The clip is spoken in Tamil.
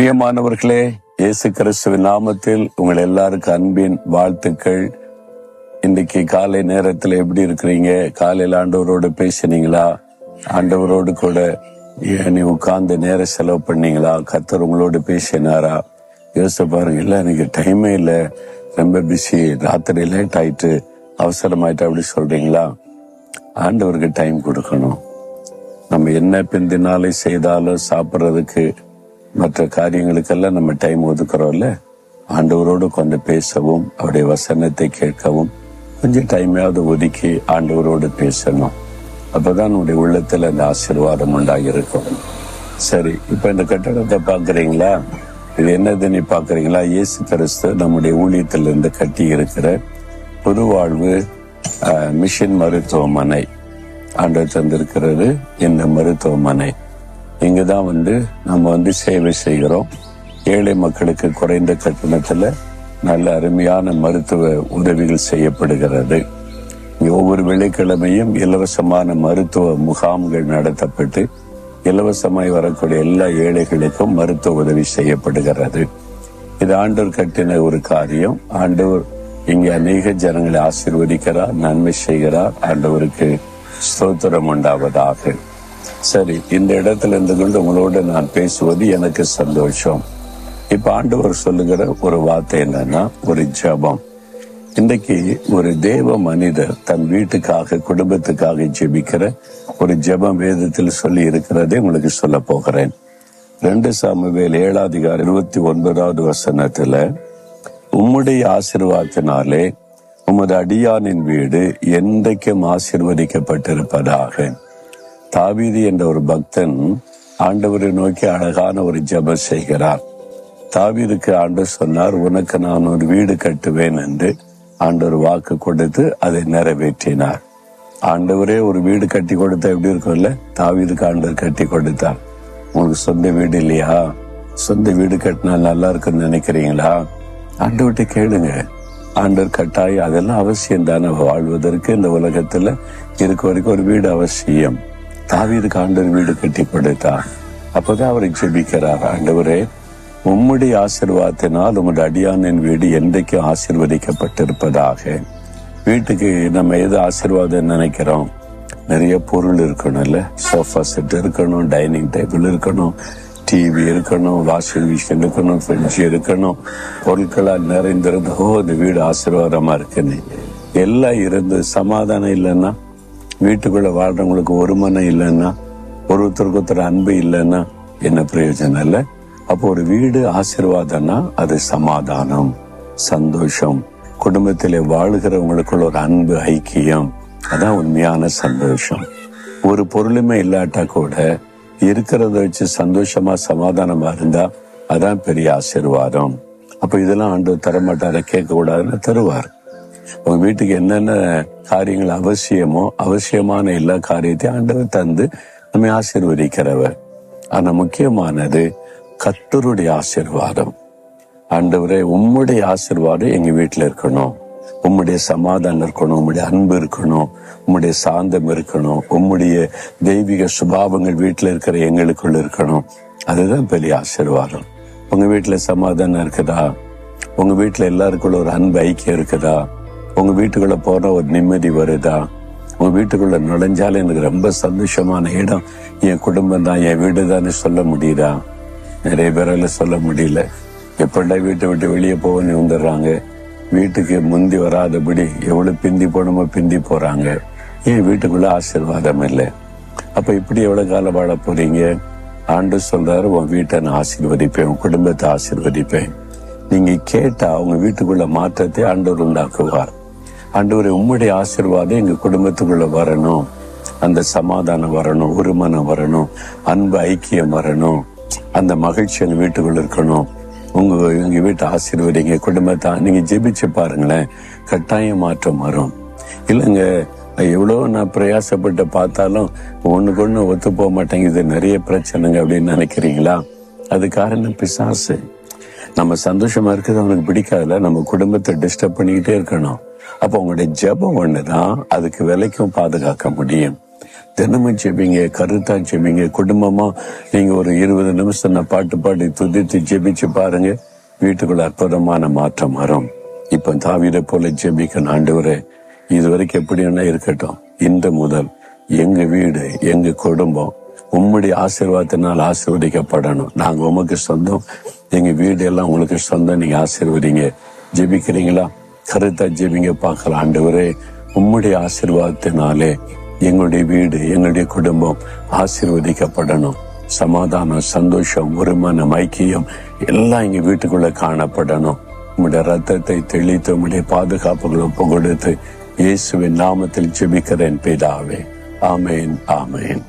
பிரியமானவர்களே, இயேசு கிறிஸ்துவின் நாமத்தில் உங்கள் எல்லாருக்கும் அன்பின் வாழ்த்துக்கள். இன்னைக்கு காலை நேரத்துல எப்படி இருக்கிறீங்க? காலையில் ஆண்டவரோடு பேசினீங்களா? ஆண்டவரோடு கூட நீ உட்கார்ந்து நேர செலவு பண்ணீங்களா? கர்த்தர் உங்களோடு பேசினாரா? யோசிச்சு பாருங்க. இல்ல எனக்கு டைமே இல்லை, ரொம்ப பிஸி, ராத்திரி லேட் ஆயிட்டு, அவசரமாயிட்டு அப்படி சொல்றீங்களா? ஆண்டவருக்கு டைம் கொடுக்கணும். நம்ம என்ன பிந்தினாலே செய்தாலும் சாப்பிட்றதுக்கு மற்ற காரியங்களுக்கெல்லாம் நம்ம டைம் ஒதுக்குறோம்ல. ஆண்டவரோடு கொஞ்சம் பேசவும் அவருடைய வசனத்தை கேட்கவும் கொஞ்சம் டைமையாவது ஒதுக்கி ஆண்டவரோடு பேசணும். அப்பதான் நம்முடைய உள்ளத்துல அந்த ஆசீர்வாதம் உண்டாகிருக்கும். சரி, இப்ப இந்த கட்டடத்தை பாக்குறீங்களா? இது என்னதுன்னு பாக்குறீங்களா? இயேசு கிறிஸ்து நம்முடைய ஊழியத்திலிருந்து கட்டி இருக்கிற புது வாழ்வு மிஷன் மருத்துவமனை. ஆண்டவர் தந்திருக்கிறது இந்த மருத்துவமனை. இங்கதான் நம்ம சேவை செய்கிறோம். ஏழை மக்களுக்கு குறைந்த கட்டணத்துல நல்ல அருமையான மருத்துவ உதவிகள் செய்யப்படுகிறது. ஒவ்வொரு வெள்ளிக்கிழமையும் இலவசமான மருத்துவ முகாம்கள் நடத்தப்பட்டு இலவசமாய் வரக்கூடிய எல்லா ஏழைகளுக்கும் மருத்துவ உதவி செய்யப்படுகிறது. இது ஆண்டவர் கட்டின ஒரு காரியம். ஆண்டவர் இங்கே அநேக ஜனங்களை ஆசீர்வதிக்கிறார், நன்மை செய்கிறார். ஆண்டவருக்கு ஸ்தோத்திரம் உண்டாவதாக. சரி, இந்த இடத்துல இருந்து கொண்டு உங்களோட நான் பேசுவது எனக்கு சந்தோஷம். இப்ப ஆண்டவர் சொல்லுகிற ஒரு வார்த்தை என்னன்னா, ஒரு ஜெபம். இன்றைக்கு ஒரு தேவ மனிதர் தன் வீட்டுக்காக, குடும்பத்துக்காக ஜெபிக்கிற ஒரு ஜெபம் வேதத்தில் சொல்லி இருக்கிறதை உங்களுக்கு சொல்ல போகிறேன். 2 சாமுவேல் 7:29 வசனத்துல, உம்முடைய ஆசீர்வாதத்தினாலே உமது அடியானின் வீடு என்றைக்கும் ஆசீர்வதிக்கப்பட்டிருப்பதாக. தாவீது என்ற ஒரு பக்தன் ஆண்டவரை நோக்கி அழகான ஒரு ஜெபம் செய்கிறார். தாவீதுக்கு ஆண்டவர் சொன்னார், உனக்கு நான் ஒரு வீடு கட்டுவேன் என்று ஆண்டவர் வாக்கு கொடுத்து அதை நிறைவேற்றினார். ஆண்டவரே ஒரு வீடு கட்டி கொடுத்தா எப்படி இருக்கும்ல? தாவீதுக்கு ஆண்டவர் கட்டி கொடுத்தார். உங்களுக்கு சொந்த வீடு இல்லையா? சொந்த வீடு கட்டினா நல்லா இருக்குன்னு நினைக்கிறீங்களா? ஆண்டவர்கிட்ட கேளுங்க. ஆண்டவர் கட்டாயம், அதெல்லாம் அவசியம் தானே. வாழ்வதற்கு இந்த உலகத்துல இருக்க வரைக்கும் ஒரு வீடு அவசியம். தாவீதுக்கு ஆண்டவர் வீடு கட்டி கொடுத்தார். அப்பதான் அவரை ஜெபிக்கிறார், ஆண்டவரே உம்முடைய ஆசீர்வாதத்தினால் உமது அடியானின் வீடு என்றைக்கு ஆசீர்வதிக்கப்பட்டிருப்பதாக. வீட்டுக்கு நம்ம எது ஆசீர்வாதம் நினைக்கிறோம்? நிறைய பொருள் இருக்கணும்ல. சோஃபா செட் இருக்கணும், டைனிங் டேபிள் இருக்கணும், டிவி இருக்கணும், வாஷிங் மிஷின் இருக்கணும், ஃப்ரிட்ஜ் இருக்கணும், பொருட்களால் நிறைந்திருந்து இந்த வீடு ஆசீர்வாதமா இருக்குன்னு எல்லாம் இருந்து சமாதானம் இல்லைன்னா, வீட்டுக்குள்ள வாழ்றவங்களுக்கு ஒரு மனம் இல்லைன்னா, ஒருத்தருக்கு ஒருத்தர் அன்பு இல்லைன்னா என்ன பிரயோஜனம் இல்லை? அப்போ ஒரு வீடு ஆசீர்வாதம்னா அது சமாதானம், சந்தோஷம், குடும்பத்திலே வாழுகிறவங்களுக்குள்ள ஒரு அன்பு, ஐக்கியம். அதான் உண்மையான சந்தோஷம். ஒரு பொருளுமே இல்லாட்டா கூட இருக்கிறத வச்சு சந்தோஷமா சமாதானமா இருந்தா அதான் பெரிய ஆசீர்வாதம். அப்ப இதெல்லாம் ஆண்டவர் தரமாட்டார, கேட்க கூடாதுன்னு தருவார். உங்க வீட்டுக்கு என்னென்ன காரியங்கள் அவசியமோ அவசியமான எல்லா காரியத்தையும் ஆண்டவர் தந்து நம்ம ஆசீர்வதிக்கிறவர். ஆனா முக்கியமானது கர்த்தருடைய ஆசீர்வாதம். ஆண்டவரே உம்முடைய ஆசீர்வாதம் எங்க வீட்டுல இருக்கணும், உம்முடைய சமாதானம் இருக்கணும், உம்முடைய அன்பு இருக்கணும், உம்முடைய சாந்தம் இருக்கணும், உம்முடைய தெய்வீக சுபாவங்கள் வீட்டுல இருக்கிற எங்களுக்குள்ள இருக்கணும். அதுதான் பெரிய ஆசீர்வாதம். உங்க வீட்டுல சமாதானம் இருக்குதா? உங்க வீட்டுல எல்லாருக்குள்ள ஒரு அன்பு, ஐக்கியம் இருக்குதா? உங்க வீட்டுக்குள்ள போன ஒரு நிம்மதி வருதா? உங்க வீட்டுக்குள்ள நுழைஞ்சாலே எனக்கு ரொம்ப சந்தோஷமான இடம் என் குடும்பம் தான், என் வீடு தான் சொல்ல முடியுதா? நிறைய பேரால சொல்ல முடியல. எப்படா வீட்டை விட்டு வெளியே போகணும்னு வந்துடுறாங்க. வீட்டுக்கு முந்தி வராதபடி எவ்வளவு பிந்தி போனமோ பிந்தி போறாங்க. ஏன்? வீட்டுக்குள்ள ஆசீர்வாதம் இல்லை. அப்ப இப்படி எவ்வளவு காலம் வாழ போறீங்க? ஆண்டவர் சொல்றாரு, உன் வீட்டை நான் ஆசீர்வதிப்பேன், உன் குடும்பத்தை ஆசீர்வதிப்பேன். நீங்க கேட்டா உங்க வீட்டுக்குள்ள மாற்றத்தை ஆண்டவர் உண்டாக்குவார். ஆண்டவரே உம்முடைய ஆசீர்வாதம் எங்க குடும்பத்துக்குள்ள வரணும், அந்த சமாதானம் வரணும், ஒரு மனம் வரணும், அன்பு, ஐக்கியம் வரணும், அந்த மகிழ்ச்சி எங்க வீட்டுக்குள்ள இருக்கணும். உங்க வீட்டை ஆசீர்வதிங்க, குடும்பத்தை நீங்க ஜெபிச்சு பாருங்களேன், கட்டாயம் மாற்றம் வரும். இல்லைங்க, எவ்வளவு நான் பிரயாசப்பட்டு பார்த்தாலும் ஒண்ணுக்கு ஒண்ணு ஒத்து போக மாட்டேங்குது, நிறைய பிரச்சனைங்க அப்படின்னு நினைக்கிறீங்களா? அது காரணம் பிசாசு. நம்ம சந்தோஷமா இருக்கிறது அவனுக்கு பிடிக்காதுல. நம்ம குடும்பத்தை டிஸ்டர்ப் பண்ணிக்கிட்டே இருக்கணும். அப்போ உங்களுடைய ஜெபம் ஒண்ணுதான் அதுக்கு விலைக்கும் பாதுகாக்க முடியும். தினமும் ஜெபிங்க, கருத்தா ஜெபிங்க. குடும்பமா நீங்க ஒரு 20 நிமிஷம் பாட்டு பாடி துதித்து ஜெபிச்சு பாருங்க, வீட்டுக்குள்ள அற்புதமான மாற்றம் வரும். இப்ப தாவீதை போல ஜெபிக்கணும். ஆண்டவரே, இது வரைக்கும் எப்படி என்ன இருக்கட்டும், இன்று முதல் எங்க வீடு, எங்க குடும்பம் உம்முடைய ஆசீர்வாதத்தினால் ஆசீர்வதிக்கப்படணும். நாங்க உமக்கு சொந்தம், எங்க வீடு எல்லாம் உங்களுக்கு சொந்தம். நீங்க ஆசீர்வதிங்க. ஜெபிக்கிறீங்களா? கருத்தா ஜெபிங்க பார்க்கலாம். ஆண்டவரே, உம்முடைய ஆசீர்வாதத்தினாலே எங்களுடைய வீடு, எங்களுடைய குடும்பம் ஆசீர்வதிக்கப்படணும். சமாதானம், சந்தோஷம், வருமானம், ஐக்கியம் எல்லாம் எங்க வீட்டுக்குள்ள காணப்படணும். உம்முடைய ரத்தத்தை தெளித்து உம்முடைய பாதுகாப்புகளை ஒப்பு கொடுத்து இயேசுவின் நாமத்தில் ஜெபிக்கிறேன் பிதாவே. ஆமேன், ஆமேன்.